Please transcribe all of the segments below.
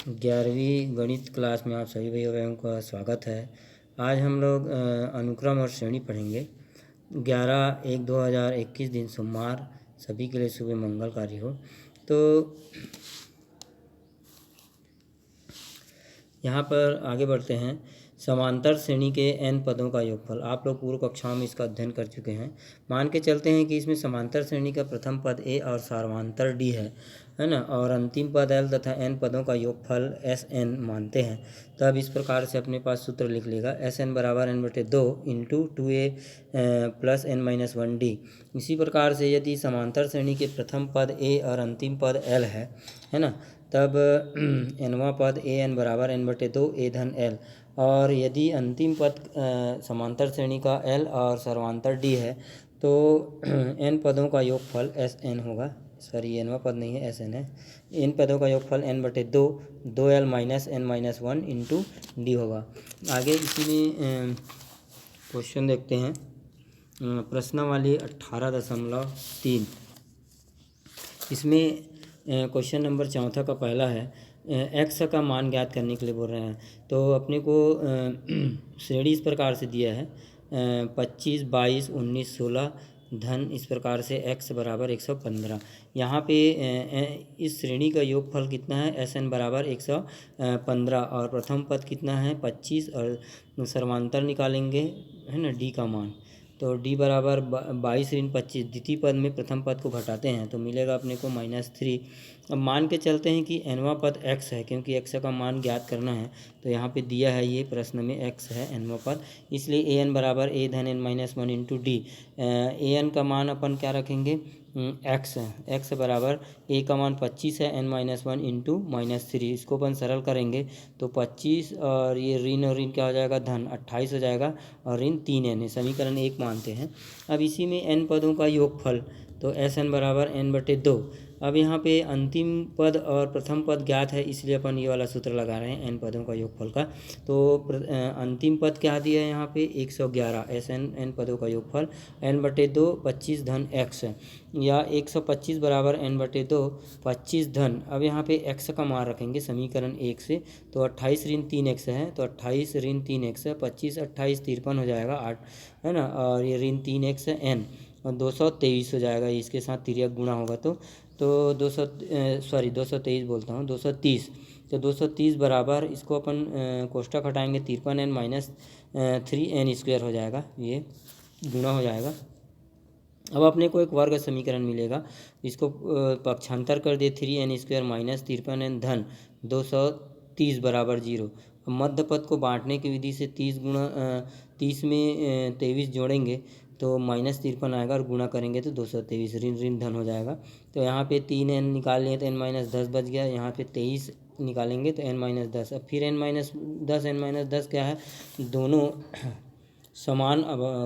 11वीं गणित क्लास में आप सभी भाई बहनों का स्वागत है। आज हम लोग अनुक्रम और श्रेणी पढ़ेंगे। 11/1/2021 दिन सोमवार, सभी के लिए सुबह मंगलकारी हो। तो यहाँ पर आगे बढ़ते हैं। समांतर श्रेणी के n पदों का योगफल। आप लोग पूर्व कक्षाओं में इसका अध्ययन कर चुके हैं। मान के चलते हैं कि इसमें समांतर श्रेणी का प्रथम पद a और सार्वधातर d है ना, और अंतिम पद l तथा n पदों का योगफल Sn मानते हैं। तब इस प्रकार से अपने पास सूत्र लिख लेगा Sn बराबर n/2 into 2a plus n-1d। इसी प्रकार से यदि समांतर श्रेणी के प्रथम पद a और अंतिम पद l है ना, तब nवां पद an बराबर n/2 a धन l। और यदि अंतिम पद समांतर श्रेणी का l और सर्वांतर d है तो n पदों का योगफल Sn होगा। सॉरी, nवां पद नहीं है, Sn है। इन पदों का योगफल n/2 2l minus n-1 into d होगा। आगे इसी में क्वेश्चन देखते हैं। प्रश्नावली 18.3। इसमें क्वेश्चन नंबर 4 का पहला है, x का मान ज्ञात करने के लिए बोल रहे हैं। तो अपने को श्रेणी इस प्रकार से दिया है 25, 22, 19, 16 धन इस प्रकार से x बराबर 115। यहाँ पे इस श्रेणी का योगफल कितना है, Sn बराबर 115 और प्रथम पद कितना है 25 और सर्वांतर निकालेंगे है ना d का मान। तो d बराबर 22 ऋण 25, द्वितीय पद में प्रथम पद को घटाते हैं तो मिलेगा अपने को -3। अब मान के चलते हैं कि nवां पद x है, क्योंकि x का मान ज्ञात करना है। तो यहाँ पे दिया है ये प्रश्न में x है nवां पद, इसलिए an बराबर a धन n-1 इंटू डी। an का मान अपन क्या रखेंगे, x है। x बराबर a का मान 25 है, n-1 इंटू -3। इसको अपन सरल करेंगे तो 25 और ये ऋण और ऋण क्या हो जाएगा, धन 28 हो जाएगा और ऋण 3n है। समीकरण 1 मानते हैं। अब इसी में n पदों का योगफल, तो Sn बराबर n/2। अब यहाँ पे अंतिम पद और प्रथम पद ज्ञात है, इसलिए अपन ये वाला सूत्र लगा रहे हैं n पदों का योगफल का। तो अंतिम पद क्या दिया है यहाँ पे 111। Sn n पदों का योगफल n/2 25 धन x, या 125 बराबर n/2 25 धन। अब यहाँ पे x का मान रखेंगे समीकरण 1 से, तो 28 ऋण 3x है, तो 28 ऋण 3x है, 25 28 53 हो जाएगा 8 है ना, और ये ऋण 3x है n और 223 हो जाएगा। इसके साथ तिर्यक गुणा होगा तो 223 बोलता हूँ, 230। तो 230 बराबर इसको अपन कोष्ठक हटाएंगे 53n माइनस 3n² हो जाएगा, ये गुणा हो जाएगा। अब अपने को एक वर्ग समीकरण मिलेगा, इसको पक्षांतर कर दिए 3n² माइनस 53n धन 230 बराबर 0। मध्य पद को बांटने की विधि से 30 में 23 जोड़ेंगे तो -53 आएगा और गुणा करेंगे तो 223 ऋण ऋण धन हो जाएगा। तो यहाँ पे 3n निकाल लिए तो n-10 बच गया, यहाँ पे 23 निकालेंगे तो n-10। अब फिर n-10 क्या है, दोनों समान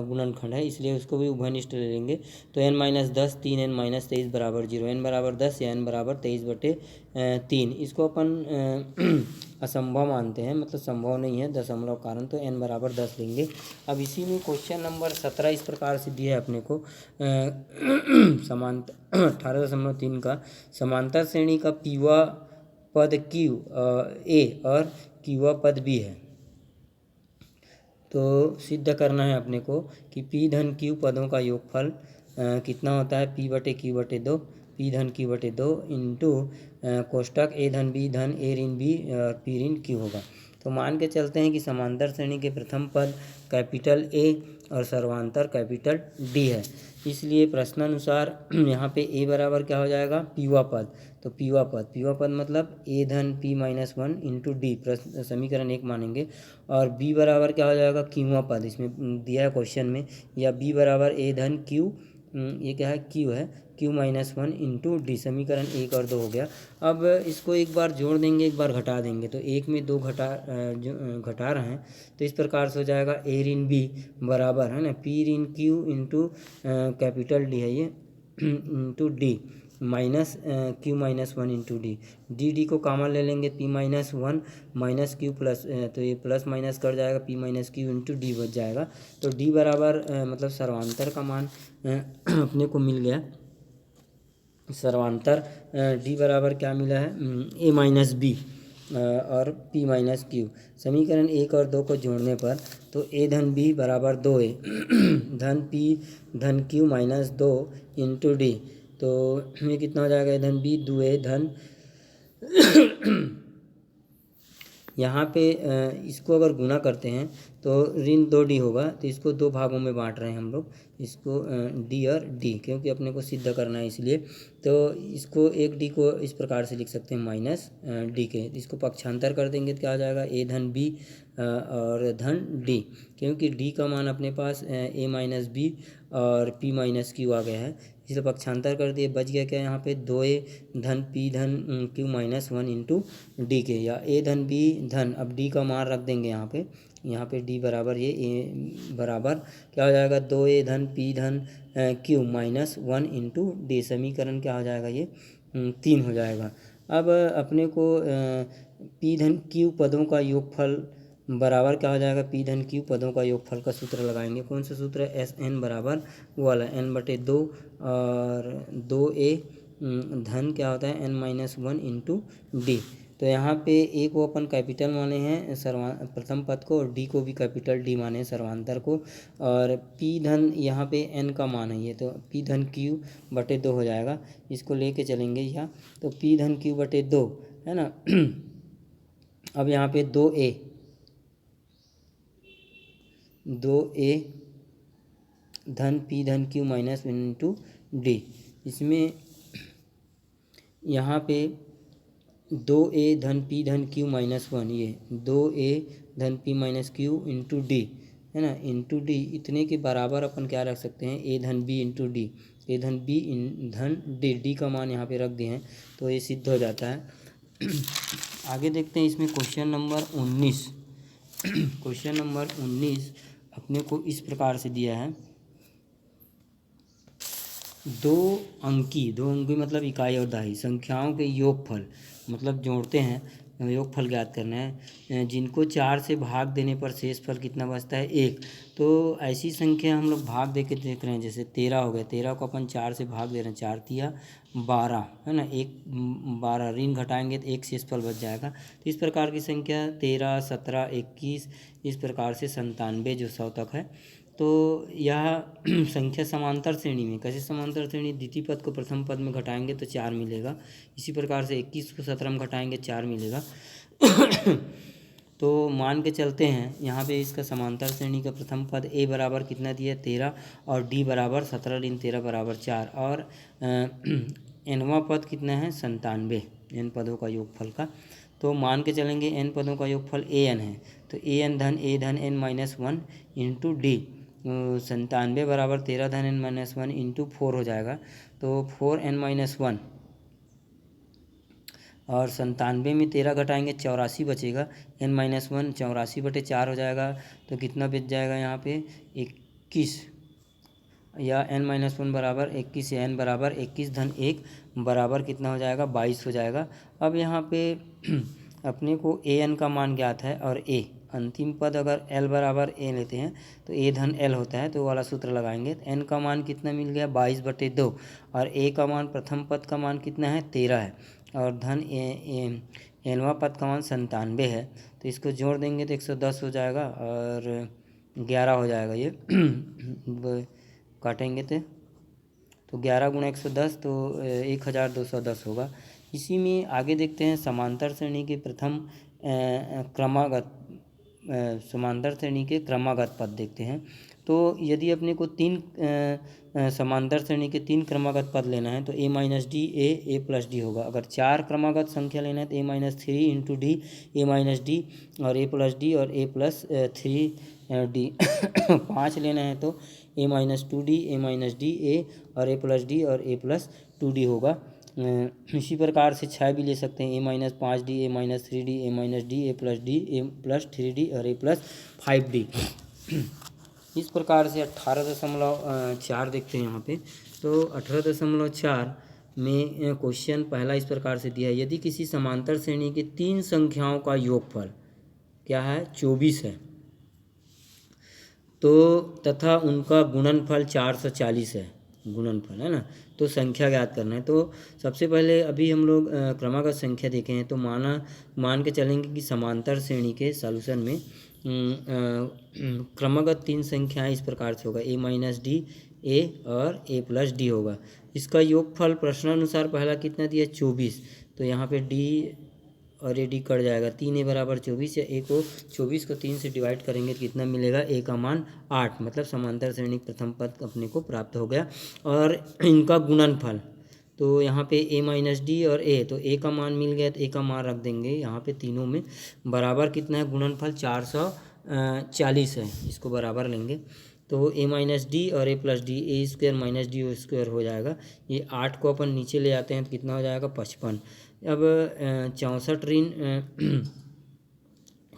गुणनखंड है, इसलिए उसको भी उभयनिष्ठ ले लेंगे। तो n-10 3n-23 बराबर 0, n बराबर 10 या n बराबर 23/3। इसको अपन असंभव मानते हैं, मतलब संभव नहीं है दशमलव कारण, तो n बराबर 10 लेंगे। अब इसी में क्वेश्चन नंबर 17 इस प्रकार से दिया है अपने को समांतर 18.3 का, समांतर श्रेणी का पीवा पद q a और qवा पद b है। तो सिद्ध करना है अपने को कि p धन q पदों का योगफल कितना होता है, p/q/2 p धन q/2 इंटू कोष्ठक a धन b धन a ऋण b और p ऋण q होगा। तो मान के चलते हैं कि समांतर श्रेणी के प्रथम पद कैपिटल A और सर्वांतर कैपिटल D है, इसलिए प्रश्नानुसार यहाँ पे a बराबर क्या हो जाएगा, पीवा पद। तो पीवा पद मतलब a धन p-1 इंटू डी, प्रश्न समीकरण 1 मानेंगे। और b बराबर क्या हो जाएगा, क्यूवा पद, इसमें दिया है क्वेश्चन में, या b बराबर a धन q, ये क्या है, q है, q-1 इंटू डी। समीकरण 1 और 2 हो गया। अब इसको एक बार जोड़ देंगे, एक बार घटा देंगे, तो 1 में 2 घटा रहे हैं तो इस प्रकार से हो जाएगा a ऋण b बराबर है ना p ऋण q इंटू कैपिटल D है ये into D minus q-1 into D को कॉमन ले लेंगे, p-1 माइनस q प्लस, तो ये प्लस माइनस कर जाएगा, p-q इंटू डी बच जाएगा। तो d बराबर मतलब सर्वांतर का मान अपने को मिल गया। सर्वांतर d बराबर क्या मिला है, a माइनस बी और p माइनस क्यू। समीकरण 1 और 2 को जोड़ने पर तो a धन b बराबर 2a धन p धन q माइनस 2 इंटू डी। तो ये कितना हो जाएगा, a धन b 2a धन यहाँ पे इसको अगर गुना करते हैं तो ऋण 2d होगा, तो इसको दो भागों में बांट रहे हैं हम लोग, इसको d और d, क्योंकि अपने को सिद्ध करना है इसलिए। तो इसको एक d को इस प्रकार से लिख सकते हैं माइनस d के, इसको पक्षांतर कर देंगे तो क्या हो जाएगा a धन b और धन d, क्योंकि d का मान अपने पास a माइनस b और p माइनस q आ गया है, इसलिए पक्षांतर कर दिए। बच गया क्या यहाँ पे 2a धन p धन q माइनस 1 इंटू डी के, या a धन b धन, अब d का मान रख देंगे यहाँ पे d बराबर ये a बराबर क्या हो जाएगा 2a धन p धन q माइनस 1 इंटू डी। समीकरण क्या हो जाएगा, ये 3 हो जाएगा। अब अपने को p धन q पदों का योगफल बराबर क्या हो जाएगा, p धन q पदों का योगफल का सूत्र लगाएंगे। कौन सा सूत्र है, एस एन बराबर वो वाला n/2 और 2a धन क्या होता है n माइनस 1 इंटू डी। तो यहाँ पे a को अपन कैपिटल माने हैं प्रथम पद को, और d को भी कैपिटल D माने हैं सर्वांतर को, और p धन यहाँ पे n का मान है ये, तो p धन q/2 हो जाएगा। इसको लेके चलेंगे यहाँ, तो p धन q/2 है ना। अब यहाँ पे 2a धन p धन q माइनस 1 इंटू डी, इसमें यहाँ पे 2a धन p धन q माइनस 1, ये 2a धन p minus q into D है ना, इंटू डी, इतने के बराबर अपन क्या रख सकते हैं, a धन b इंटू डी, a धन b धन डी, डी का मान यहाँ पे रख दिए हैं, तो ये सिद्ध हो जाता है। आगे देखते हैं इसमें क्वेश्चन नंबर 19। क्वेश्चन नंबर 19 अपने को इस प्रकार से दिया है, दो अंकी मतलब इकाई और दहाई संख्याओं के योगफल, मतलब जोड़ते हैं, योगफल ज्ञात करना है, जिनको 4 से भाग देने पर शेष फल कितना बचता है 1। तो ऐसी संख्या हम लोग भाग दे के देख रहे हैं, जैसे 13 हो गया, 13 को अपन 4 से भाग दे रहे हैं, 4 तिया 12 है ना, 12 ऋण घटाएंगे तो 1 शेषफल बच जाएगा। तो इस प्रकार की संख्या 13, 17, 21 इस प्रकार से 97 जो 100 तक है। तो यह संख्या समांतर श्रेणी में, कैसे समांतर श्रेणी, द्वितीय पद को प्रथम पद में घटाएंगे तो 4 मिलेगा, इसी प्रकार से 21 को 17 में घटाएंगे 4 मिलेगा। तो मान के चलते हैं यहाँ पे इसका समांतर श्रेणी का प्रथम पद a बराबर कितना दिया 13 और d बराबर 17 ऋण 13 बराबर 4, और nवां पद कितना है 97 n पदों का योगफल का। तो मान के चलेंगे n पदों का योगफल an है, तो an धन a धन n माइनस 1 इंटू डी, 97 बराबर 13 धन n माइनस 1 इंटू 4 हो जाएगा, तो 4n माइनस 1 और 97 में 13 घटाएंगे 84 बचेगा, n माइनस 1 84/4 हो जाएगा, तो कितना बच जाएगा यहाँ पे 21, या n माइनस 1 बराबर 21, या n बराबर 21 धन 1 बराबर कितना हो जाएगा 22 हो जाएगा। अब यहाँ पे अपने को an का मान ज्ञात है, और a अंतिम पद अगर l बराबर a लेते हैं तो a धन l होता है, तो वाला सूत्र लगाएंगे, तो n का मान कितना मिल गया 22/2, और a का मान प्रथम पद का मान कितना है 13 है, और धन nवां पद का मान 97 है, तो इसको जोड़ देंगे तो 110 हो जाएगा और 11 हो जाएगा, ये काटेंगे तो 11 गुणा 110 तो 1210 होगा। इसी में आगे देखते हैं समांतर श्रेणी के प्रथम समांतर श्रेणी के क्रमागत पद देखते हैं। तो यदि अपने को 3 समांतर श्रेणी के 3 क्रमागत पद लेना है तो a minus D a plus D होगा। अगर 4 क्रमागत संख्या लेना है तो a minus 3 into D, a minus D और a प्लस डी और a प्लस 3 डी। 5 लेना है तो a minus 2d, a minus D a और a प्लस डी और a प्लस 2d होगा। इसी प्रकार से 6 भी ले सकते हैं, a minus 5d, a minus 3d, a minus D, a plus D, a plus 3d और a प्लस 5d। इस प्रकार से 18.4 देखते हैं यहाँ पे। तो 18.4 में क्वेश्चन पहला इस प्रकार से दिया है, यदि किसी समांतर श्रेणी के 3 संख्याओं का योगफल क्या है 24 है, तो तथा उनका गुणनफल 440 है, गुणनफल, है ना। तो संख्या ज्ञात करना है। तो सबसे पहले अभी हम लोग क्रमागत संख्या देखे हैं। तो मान के चलेंगे कि समांतर श्रेणी के सॉल्यूशन में क्रमागत 3 संख्याएं इस प्रकार से होगा, a-d, a और a+d होगा। इसका योगफल प्रश्नानुसार पहला कितना दिया, 24। तो यहाँ पे d और ये d कट जाएगा, 3a बराबर 24, या a को 24 को 3 से डिवाइड करेंगे तो कितना मिलेगा, a का मान 8, मतलब समांतर श्रेणी प्रथम पद अपने को प्राप्त हो गया। और इनका गुणनफल, तो यहाँ पे a-d और a, तो a का मान मिल गया तो a का मान रख देंगे यहाँ पे तीनों में, बराबर कितना है गुणनफल 440 है, इसको बराबर लेंगे। तो a-d और a+d, a square minus d ओ स्क्वायर हो जाएगा। ये 8 को अपन नीचे ले आते हैं तो कितना हो जाएगा, 55। अब 64 ऋण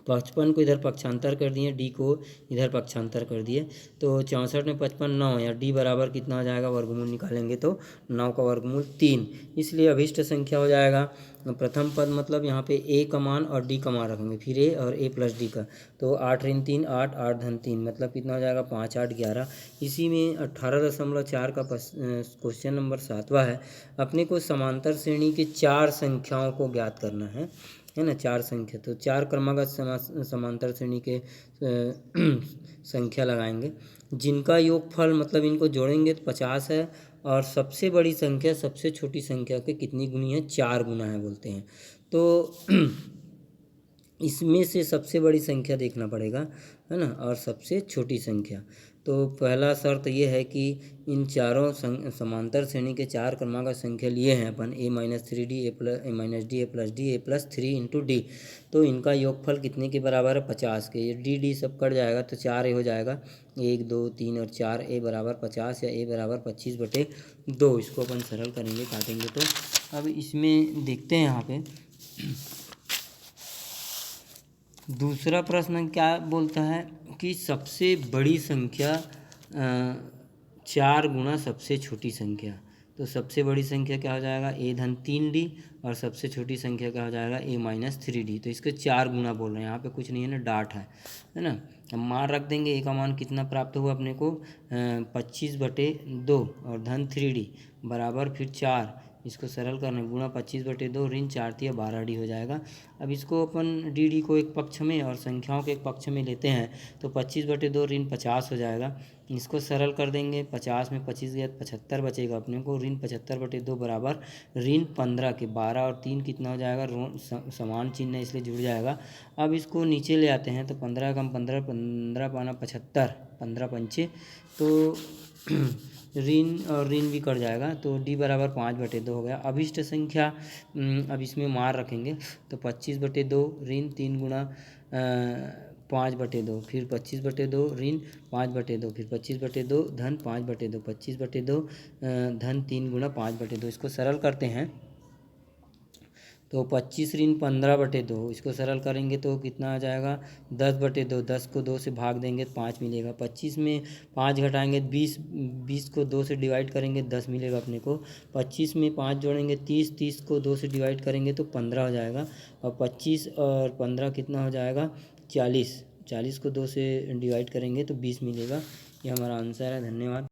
55 को इधर पक्षांतर कर दिए, डी को इधर पक्षांतर कर दिए, तो 64 में 55 9, या डी बराबर कितना हो जाएगा, वर्गमूल निकालेंगे तो 9 का वर्गमूल 3, इसलिए अभिष्ट संख्या हो जाएगा प्रथम पद, मतलब यहाँ पे ए का मान और डी का मान रखेंगे, फिर ए और a+d का, तो 8 ऋण 3 8, 8 धन 3, मतलब कितना हो जाएगा, 5 8 11। इसी में 18.4 का क्वेश्चन नंबर 7वां है। अपने को समांतर श्रेणी के 4 संख्याओं को ज्ञात करना है ना, 4 संख्या। तो 4 क्रमागत समांतर श्रेणी के संख्या लगाएंगे, जिनका योगफल, मतलब इनको जोड़ेंगे तो 50 है, और सबसे बड़ी संख्या सबसे छोटी संख्या के कितनी गुनी है, 4 गुना है बोलते हैं। तो इसमें से सबसे बड़ी संख्या देखना पड़ेगा, है ना, और सबसे छोटी संख्या। तो पहला शर्त ये है कि इन चारों समांतर श्रेणी के 4 क्रमागत संख्या लिए हैं अपन, a-3d, a-d, a+d, a+3 into D, तो इनका योगफल कितने के बराबर है, 50 के। ये डी सब कट जाएगा तो 4 ए हो जाएगा, 1 2 3 और 4, a बराबर 50 या a बराबर 25/2। इसको अपन सरल करेंगे, काटेंगे तो। अब इसमें देखते हैं यहाँ पे दूसरा प्रश्न क्या बोलता है कि सबसे बड़ी संख्या 4 गुना सबसे छोटी संख्या। तो सबसे बड़ी संख्या क्या हो जाएगा, a-3d, और सबसे छोटी संख्या क्या हो जाएगा, a-3d। तो इसके 4 गुना बोल रहे हैं, यहाँ पे कुछ नहीं है ना, डाट है ना। अब मान रख देंगे, a का मान कितना प्राप्त हुआ अपने को, 25/2, और धन 3d बराबर फिर 4, इसको सरल करना, गुणा 25/2 ऋण 4 × 12d हो जाएगा। अब इसको अपन डी को एक पक्ष में और संख्याओं के एक पक्ष में लेते हैं, तो 25/2 ऋण 50 हो जाएगा। इसको सरल कर देंगे, 50 में 25 गया 75 बचेगा अपने को, ऋण 75/2 बराबर ऋण 15 के, 12 और 3 कितना हो जाएगा, समान चिन्ह है इसलिए जुड़ जाएगा। अब इसको नीचे ले आते हैं, तो 15 कम 15, 15 पाना 75, 15 पंचे, तो ऋण और ऋण भी कट जाएगा, तो d बराबर 5/2 हो गया। अभिष्ट संख्या अब इसमें मार रखेंगे, तो 25/2 ऋण 3 गुना 5/2, फिर 25/2 ऋण 5/2, फिर 25/2 धन 5/2, 25/2 धन 3 गुना 5/2। इसको सरल करते हैं, तो 25 ऋण 15/2, इसको सरल करेंगे तो कितना आ जाएगा, 10/2, 10 को 2 से भाग देंगे तो 5 मिलेगा। 25 में 5 घटाएंगे 20, 20 को 2 से डिवाइड करेंगे 10 मिलेगा अपने को। 25 में 5 जोड़ेंगे 30, 30 को 2 से डिवाइड करेंगे तो 15 हो जाएगा, और 25 और 15 कितना हो जाएगा, 40, 40 को 2 से डिवाइड करेंगे तो 20 मिलेगा। ये हमारा आंसर है। धन्यवाद।